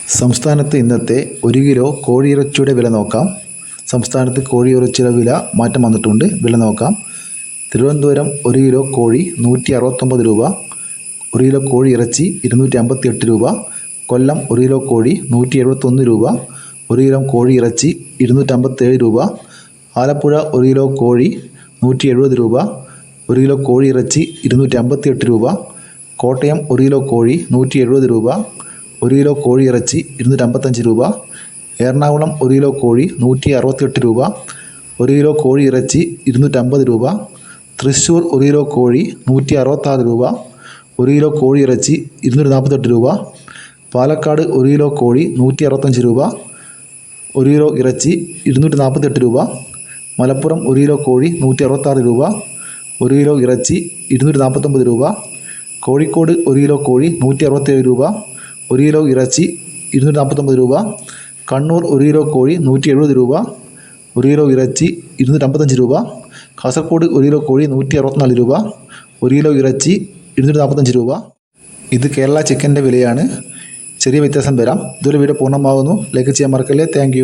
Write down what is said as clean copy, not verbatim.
സംസ്ഥാനത്ത് ഇന്നത്തെ 1 കിലോ കോഴിയിറച്ചിയുടെ വില നോക്കാം. സംസ്ഥാനത്ത് കോഴിയിറച്ചിയുടെ വില മാറ്റം വന്നിട്ടുണ്ട്. വില നോക്കാം. തിരുവനന്തപുരം 1 കിലോ കോഴി 169 രൂപ. 1 കിലോ കോഴി ഇറച്ചി 258 രൂപ. കൊല്ലം 1 കിലോ കോഴി 171 രൂപ. 1 കിലോ കോഴി ഇറച്ചി 257 രൂപ. ആലപ്പുഴ 1 കിലോ കോഴി 170 രൂപ. 1 കിലോ കോഴി ഇറച്ചി 258 രൂപ. കോട്ടയം 1 കിലോ കോഴി 170 രൂപ. 1 കിലോ കോഴി ഇറച്ചി 255 രൂപ. എറണാകുളം 1 കിലോ കോഴി 168 രൂപ. 1 കിലോ കോഴി ഇറച്ചി 250 രൂപ. തൃശ്ശൂർ 1 കിലോ കോഴി 166 രൂപ. 1 കിലോ കോഴി ഇറച്ചി 248 രൂപ. പാലക്കാട് 1 കിലോ കോഴി 165 രൂപ. 1 കിലോ ഇറച്ചി 248 രൂപ. മലപ്പുറം 1 കിലോ കോഴി 166 രൂപ. 1 കിലോ ഇറച്ചി 249 രൂപ. കോഴിക്കോട് 1 കിലോ കോഴി 167 രൂപ. 1 കിലോ ഇറച്ചി 249 രൂപ. കണ്ണൂർ 1 കിലോ കോഴി 170 രൂപ. 1 കിലോ ഇറച്ചി 255 രൂപ. കാസർഗോഡ് 1 കിലോ കോഴി 164 രൂപ. 1 കിലോ ഇറച്ചി 245 രൂപ. ഇത് കേരള ചിക്കൻ്റെ വിലയാണ്. ചെറിയ വ്യത്യാസം വരാം. ഇതൊരു വീഡിയോ പൂർണ്ണമാകുന്നു. ലൈക്ക് ചെയ്യാൻ മറക്കല്ലേ. താങ്ക്